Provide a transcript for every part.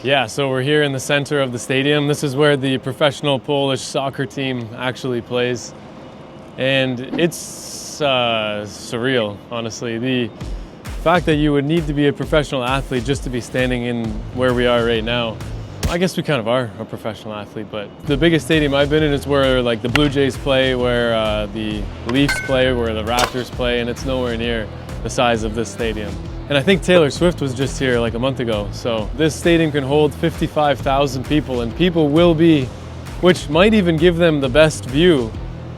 Yeah, so we're here in the center of the stadium. This is where the professional Polish soccer team actually plays. And it's surreal, honestly. The fact that you would need to be a professional athlete just to be standing in where we are right now. I guess we kind of are a professional athlete, but the biggest stadium I've been in is where like the Blue Jays play, where the Leafs play, where the Raptors play, and it's nowhere near the size of this stadium. And I think Taylor Swift was just here like a month ago. So this stadium can hold 55,000 people, and people will be, which might even give them the best view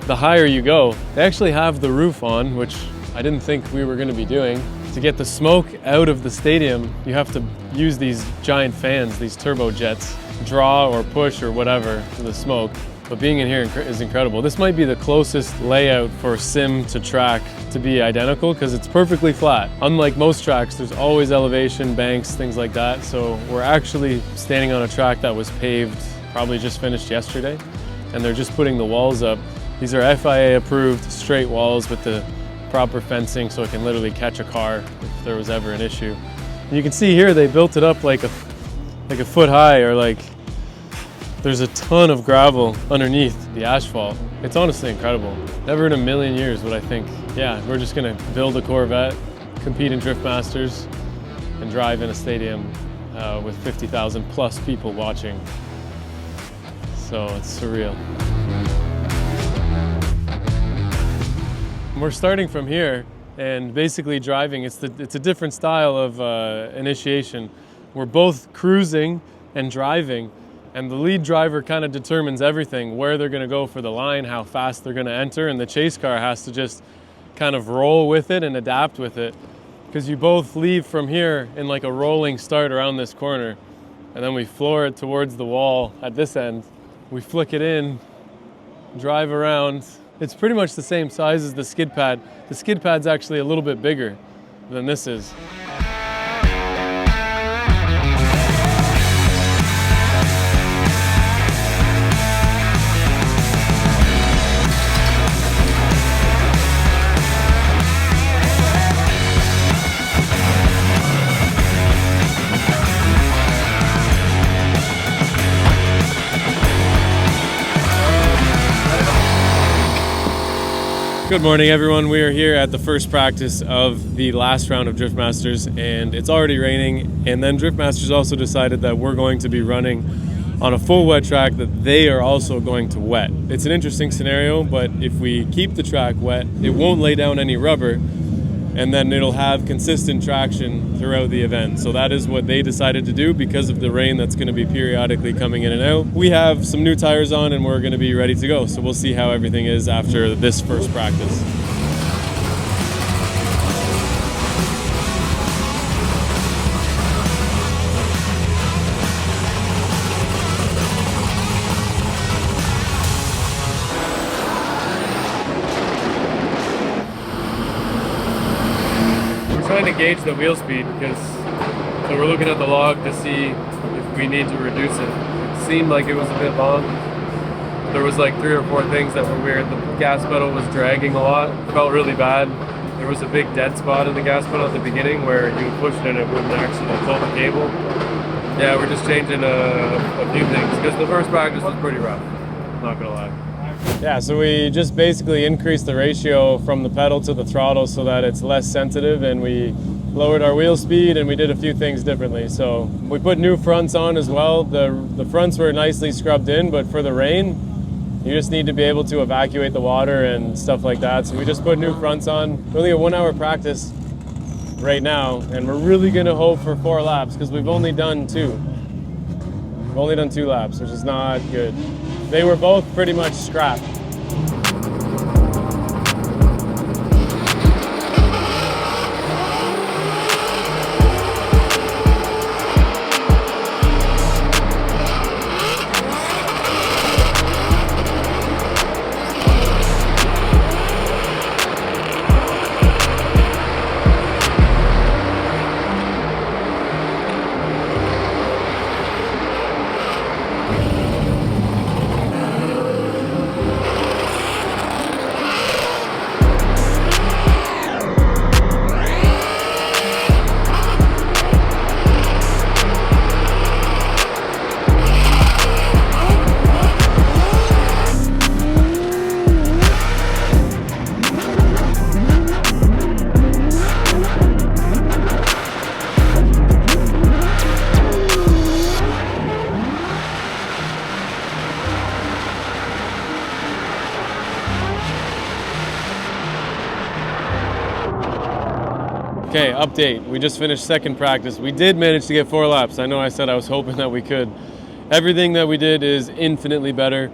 the higher you go. They actually have the roof on, which I didn't think we were going to be doing. To get the smoke out of the stadium, you have to use these giant fans, these turbo jets, draw or push or whatever the smoke. But being in here is incredible. This might be the closest layout for sim to track to be identical because it's perfectly flat. Unlike most tracks, there's always elevation, banks, things like that. So we're actually standing on a track that was paved, probably just finished yesterday, and they're just putting the walls up. These are FIA approved straight walls with the proper fencing so it can literally catch a car if there was ever an issue. And you can see here they built it up like a foot high, or like there's a ton of gravel underneath the asphalt. It's honestly incredible. Never in a million years would I think, yeah, we're just gonna build a Corvette, compete in Drift Masters, and drive in a stadium with 50,000 plus people watching. So it's surreal. We're starting from here and basically driving. It's a different style of initiation. We're both cruising and driving, and the lead driver kind of determines everything, where they're going to go for the line, how fast they're going to enter, and the chase car has to just kind of roll with it and adapt with it, because you both leave from here in like a rolling start around this corner, and then we floor it towards the wall at this end. We flick it in, drive around. It's pretty much the same size as the skid pad. The skid pad's actually a little bit bigger than this is. Good morning, everyone. We are here at the first practice of the last round of Drift Masters, and it's already raining. And then Drift Masters also decided that we're going to be running on a full wet track that they are also going to wet. It's an interesting scenario, but if we keep the track wet, it won't lay down any rubber, and then it'll have consistent traction throughout the event. So that is what they decided to do because of the rain that's going to be periodically coming in and out. We have some new tires on and we're going to be ready to go. So we'll see how everything is after this first practice. Trying to gauge the wheel speed so we're looking at the log to see if we need to reduce it. It seemed like it was a bit long. There was like 3 or 4 things that were weird. The gas pedal was dragging a lot. It felt really bad. There was a big dead spot in the gas pedal at the beginning where you would push it and it wouldn't actually pull the cable. Yeah, we're just changing a few things because the first practice was pretty rough, not gonna lie. Yeah, so we just basically increased the ratio from the pedal to the throttle so that it's less sensitive, and we lowered our wheel speed, and we did a few things differently. So we put new fronts on as well. The fronts were nicely scrubbed in, but for the rain, you just need to be able to evacuate the water and stuff like that. So we just put new fronts on. Really a 1-hour practice right now, and we're really gonna hope for 4 laps because we've only done 2. We've only done 2 laps, which is not good. They were both pretty much scrapped. Okay, update. We just finished second practice. We did manage to get 4 laps. I know I said I was hoping that we could. Everything that we did is infinitely better.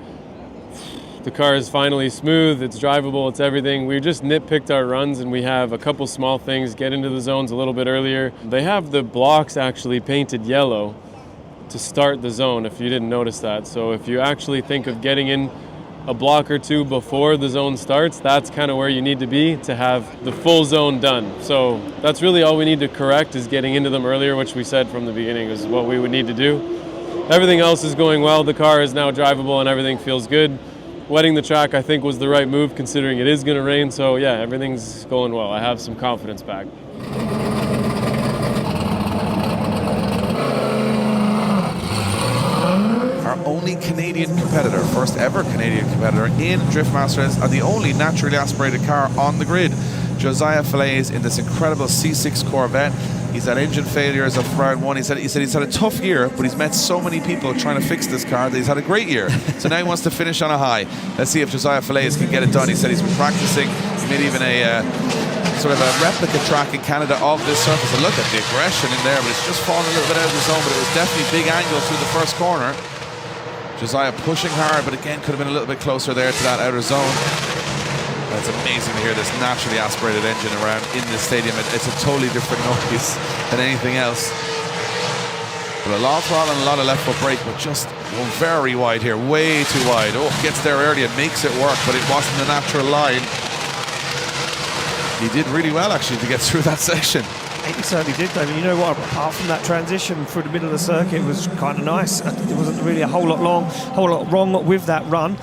The car is finally smooth, it's drivable, it's everything. We just nitpicked our runs and we have a couple small things, get into the zones a little bit earlier. They have the blocks actually painted yellow to start the zone, if you didn't notice that. So if you actually think of getting in a block or two before the zone starts, that's kind of where you need to be to have the full zone done. So that's really all we need to correct, is getting into them earlier, which we said from the beginning is what we would need to do. Everything else is going well. The car is now drivable and everything feels good. Wetting the track, I think, was the right move considering it is going to rain. So yeah, everything's going well. I have some confidence back. Only Canadian competitor, first ever Canadian competitor in Drift Masters, and the only naturally aspirated car on the grid. Josiah Falaise in this incredible C6 Corvette. He's had engine failures of round one. He said he's had a tough year, but he's met so many people trying to fix this car that he's had a great year. So now he wants to finish on a high. Let's see if Josiah Falaise can get it done. He said he's been practicing. He made even a sort of a replica track in Canada of this surface. And look at the aggression in there, but it's just fallen a little bit out of the zone, but it was definitely big angle through the first corner. Josiah pushing hard, but again, could have been a little bit closer there to that outer zone. It's amazing to hear this naturally aspirated engine around in this stadium. It's a totally different noise than anything else. But a lot of throttle and a lot of left foot brake, but just very wide here, way too wide. Oh, gets there early and makes it work, but it wasn't a natural line. He did really well, actually, to get through that section. He certainly did, David. You know what? Apart from that transition through the middle of the circuit, it was kind of nice. There wasn't really a whole lot wrong with that run.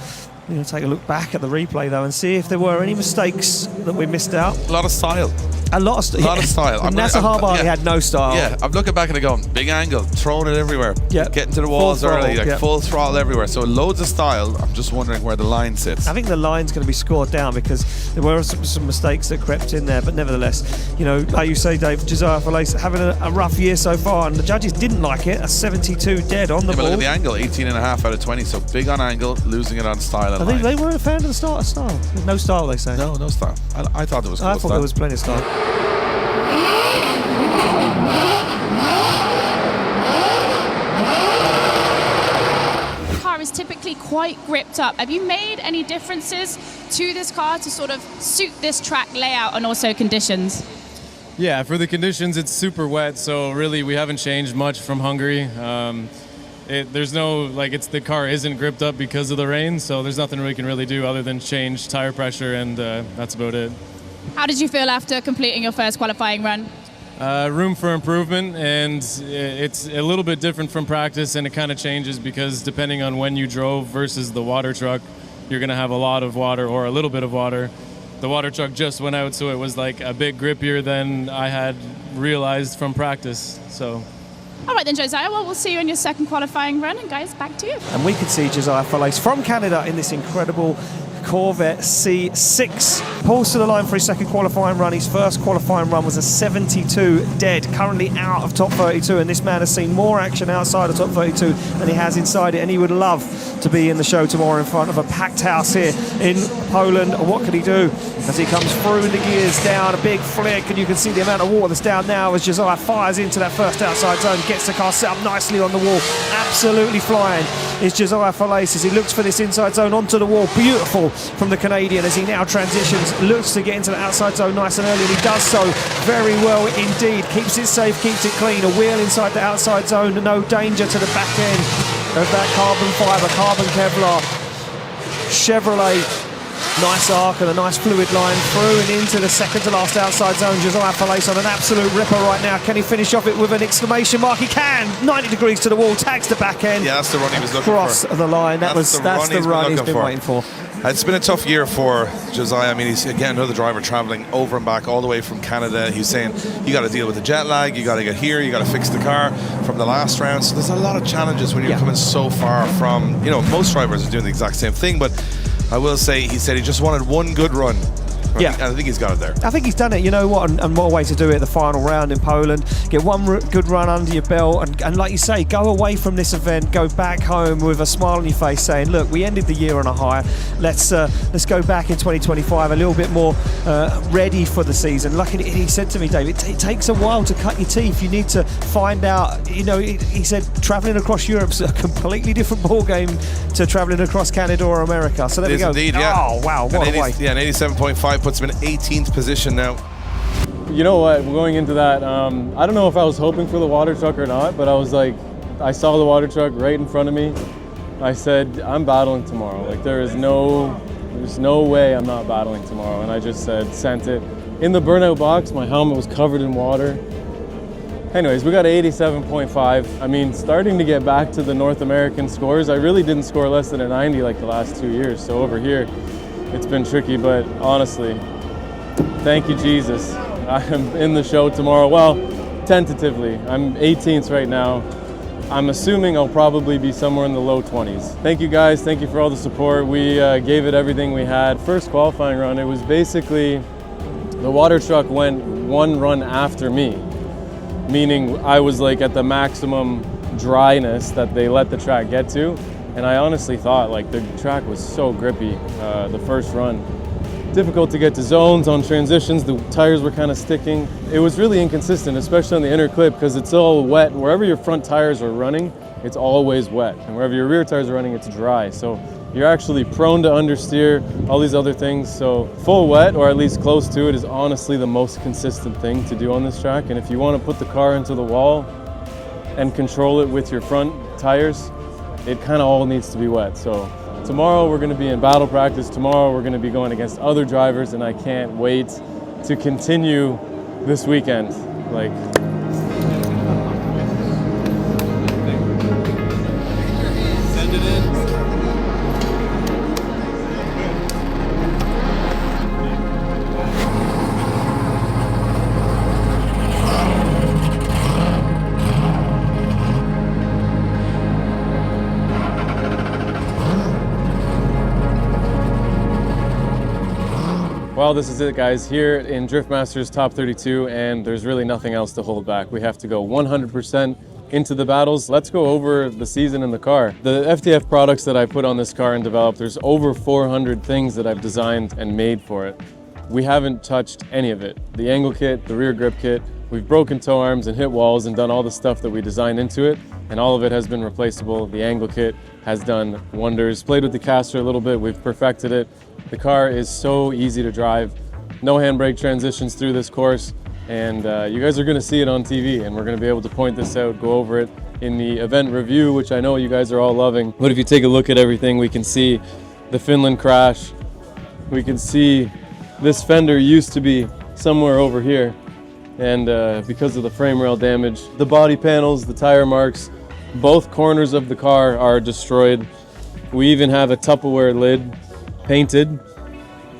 We're going to take a look back at the replay, though, and see if there were any mistakes that we missed out. A lot of style. A lot of style. Nasser Harbali had no style. Yeah, I'm looking back at it going, big angle, throwing it everywhere. Yeah. Getting to the walls early, like full throttle everywhere. So loads of style. I'm just wondering where the line sits. I think the line's going to be scored down because there were some mistakes that crept in there. But nevertheless, you know, like you say, Dave, Josiah Falaise having a rough year so far, and the judges didn't like it. A 72 dead on the ball. Look at the angle, 18.5 out of 20. So big on angle, losing it on style and line. They weren't a fan of the style. No style, they say. No style. I thought there was. I thought there was plenty of style. Is typically quite gripped up. Have you made any differences to this car to sort of suit this track layout and also conditions? Yeah, for the conditions, it's super wet, so really we haven't changed much from Hungary. There's no, the car isn't gripped up because of the rain, so there's nothing we can really do other than change tire pressure, and that's about it. How did you feel after completing your first qualifying run? Room for improvement, and it's a little bit different from practice, and it kind of changes because depending on when you drove versus the water truck, you're going to have a lot of water or a little bit of water. The water truck just went out, so it was like a bit grippier than I had realized from practice. So. All right then, Josiah, well, we'll see you in your second qualifying run, and guys, back to you. And we can see Josiah Falaise from Canada in this incredible Corvette C6. Pulls to the line for his second qualifying run. His first qualifying run was a 72 dead, currently out of top 32, and this man has seen more action outside of top 32 than he has inside it, and he would love to be in the show tomorrow in front of a packed house here in Poland. What can he do as he comes through the gears down, a big flick, and you can see the amount of water that's down now as Josiah fires into that first outside zone, gets the car set up nicely on the wall. Absolutely flying is Josiah Falaise as he looks for this inside zone onto the wall. Beautiful from the Canadian as he now transitions, looks to get into the outside zone nice and early, and he does so very well indeed. Keeps it safe, keeps it clean. A wheel inside the outside zone, no danger to the back end of that carbon fibre, carbon Kevlar Chevrolet. Nice arc and a nice fluid line through and into the second to last outside zone. Josiah Falaise on an absolute ripper right now. Can he finish off it with an exclamation mark? He can! 90 degrees to the wall, tags the back end. Yeah, that's the run he was looking for. Across the line. That's the run he's been waiting for. It's been a tough year for Josiah. I mean, he's, again, another driver traveling over and back all the way from Canada. He's saying, you got to deal with the jet lag, you got to get here, you got to fix the car from the last round. So there's a lot of challenges when you're coming so far from, you know, most drivers are doing the exact same thing, but I will say, he said he just wanted one good run Yeah. I think he's got it there. I think he's done it, you know what, and what a way to do it, the final round in Poland. Get one good run under your belt, and like you say, go away from this event, go back home with a smile on your face saying, look, we ended the year on a high. Let's go back in 2025 a little bit more ready for the season. Like he said to me, Dave, it takes a while to cut your teeth. You need to find out, you know, he said travelling across Europe's a completely different ball game to travelling across Canada or America. So there we go. Indeed, yeah. Oh, wow, what a way. Yeah, an 87.5 puts him in 18th position now. You know what, going into that, I don't know if I was hoping for the water truck or not, but I was like, I saw the water truck right in front of me. I said, I'm battling tomorrow. Like there's no way I'm not battling tomorrow. And I just sent it. In the burnout box, my helmet was covered in water. Anyways, we got 87.5. I mean, starting to get back to the North American scores. I really didn't score less than a 90 like the last 2 years. So over here, it's been tricky, but honestly, thank you, Jesus. I am in the show tomorrow. Well, tentatively, I'm 18th right now. I'm assuming I'll probably be somewhere in the low 20s. Thank you guys, thank you for all the support. We gave it everything we had. First qualifying run, it was basically, the water truck went one run after me, meaning I was like at the maximum dryness that they let the track get to. And I honestly thought like the track was so grippy the first run. Difficult to get to zones on transitions, the tires were kind of sticking. It was really inconsistent, especially on the inner clip because it's all wet. Wherever your front tires are running, it's always wet. And wherever your rear tires are running, it's dry. So you're actually prone to understeer, all these other things. So full wet, or at least close to it, is honestly the most consistent thing to do on this track. And if you want to put the car into the wall and control it with your front tires, it kind of all needs to be wet. So tomorrow we're going to be in battle practice. Tomorrow we're going to be going against other drivers, and I can't wait to continue this weekend. Like, Send it in. well, this is it, guys, here in Drift Masters Top 32, and there's really nothing else to hold back. We have to go 100% into the battles. Let's go over the season in the car. The FTF products that I put on this car and developed, there's over 400 things that I've designed and made for it. We haven't touched any of it. The angle kit, the rear grip kit, we've broken toe arms and hit walls and done all the stuff that we designed into it, and all of it has been replaceable. The angle kit has done wonders. Played with the caster a little bit, we've perfected it. The car is so easy to drive. No handbrake transitions through this course, and you guys are gonna see it on TV, and we're gonna be able to point this out, go over it in the event review, which I know you guys are all loving. But if you take a look at everything, we can see the Finland crash. We can see this fender used to be somewhere over here, and because of the frame rail damage, the body panels, the tire marks, both corners of the car are destroyed. We even have a Tupperware lid painted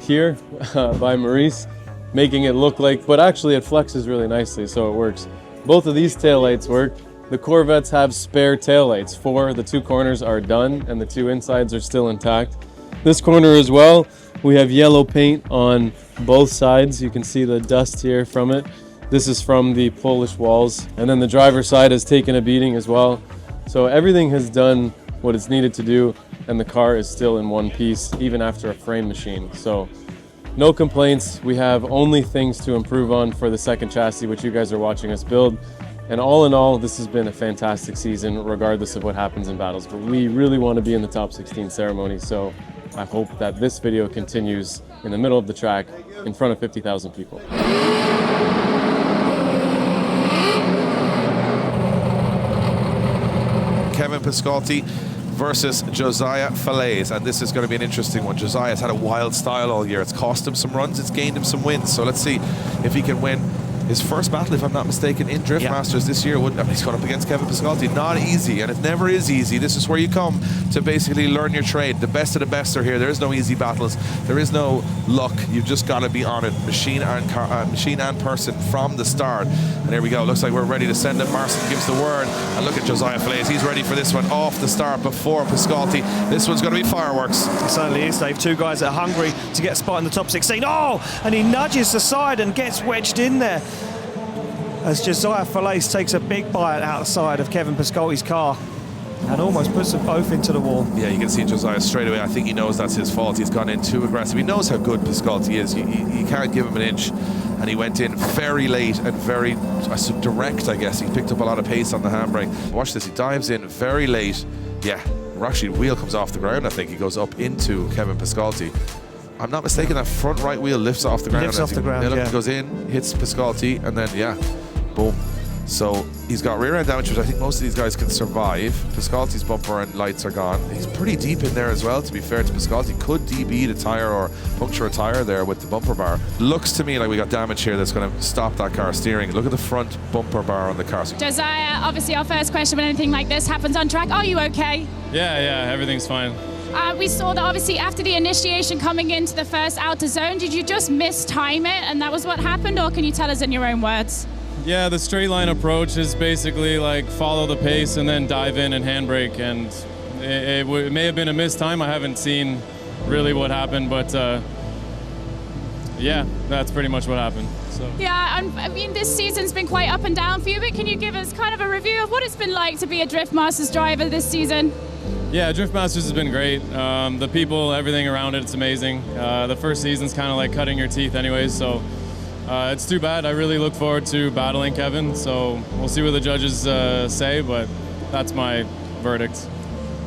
here by Maurice, making it look like, but actually it flexes really nicely, so it works. Both of these taillights work. The Corvettes have spare taillights. The two corners are done and the two insides are still intact. This corner as well, we have yellow paint on both sides. You can see the dust here from it. This is from the Polish walls. And then the driver's side has taken a beating as well. So everything has done what it's needed to do, and the car is still in one piece, even after a frame machine. So no complaints. We have only things to improve on for the second chassis, which you guys are watching us build. And all in all, this has been a fantastic season, regardless of what happens in battles. But we really want to be in the top 16 ceremony. So I hope that this video continues in the middle of the track in front of 50,000 people. Kevin Piscotty versus Josiah Falaise, and this is going to be an interesting one. Josiah's had a wild style all year. It's cost him some runs, it's gained him some wins. So let's see if he can win his first battle, if I'm not mistaken, in Drift Masters this year. He's gone up against Kevin Piscotty. Not easy, and it never is easy. This is where you come to basically learn your trade. The best of the best are here. There is no easy battles. There is no luck. You've just got to be on it, machine and person from the start. And here we go. Looks like we're ready to send it. Marson gives the word, and look at Josiah Falaise. He's ready for this one off the start before Piscotty. This one's going to be fireworks. It certainly is, Dave. Two guys that are hungry to get a spot in the top 16. Oh, and he nudges the side and gets wedged in there as Josiah Falaise takes a big bite outside of Kevin Piscotty's car and almost puts them both into the wall. Yeah, you can see Josiah straight away. I think he knows that's his fault. He's gone in too aggressive. He knows how good Piscotty is. You can't give him an inch. And he went in very late and very direct, I guess. He picked up a lot of pace on the handbrake. Watch this. He dives in very late. Yeah, actually, the wheel comes off the ground. I think he goes up into Kevin Piscotty. I'm not mistaken, that front right wheel lifts off the ground. Lifts off the ground, He goes in, hits Piscotty, and then, yeah, boom. So he's got rear end damage, which I think most of these guys can survive. Piscotty's bumper and lights are gone. He's pretty deep in there as well, to be fair to Piscotty. Could DB the tyre or puncture a tyre there with the bumper bar. Looks to me like we got damage here that's going to stop that car steering. Look at the front bumper bar on the car. Josiah, obviously our first question when anything like this happens on track, are you okay? Yeah, everything's fine. We saw that obviously after the initiation coming into the first outer zone, did you just mistime it and that was what happened, or can you tell us in your own words? Yeah, the straight line approach is basically like follow the pace and then dive in and handbrake, and it may have been a mistime. I haven't seen really what happened, but yeah, that's pretty much what happened. So. Yeah, I mean, this season's been quite up and down for you, but can you give us kind of a review of what it's been like to be a Drift Masters driver this season? Yeah, Drift Masters has been great. The people, everything around it, it's amazing. The first season's kind of like cutting your teeth anyways, so it's too bad. I really look forward to battling Kevin, so we'll see what the judges say, but that's my verdict.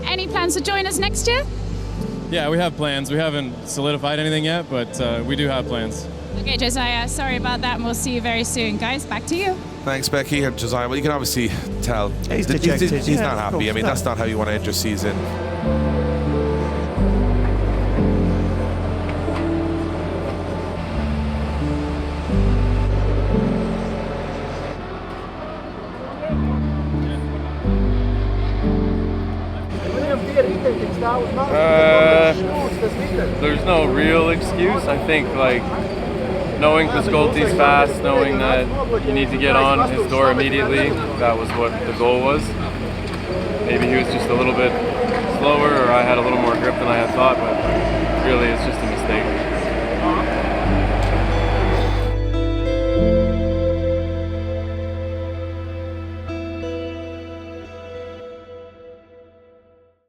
Any plans to join us next year? Yeah, we have plans. We haven't solidified anything yet, but we do have plans. Okay, Josiah, sorry about that, and we'll see you very soon. Guys, back to you. Thanks, Becky. And Josiah, well, you can obviously tell he's dejected. He's not happy. I mean, that's not how you want to end your season. There's no real excuse. I think, like, knowing Piscotty's fast, knowing that you need to get on his door immediately, that was what the goal was. Maybe he was just a little bit slower, or I had a little more grip than I had thought, but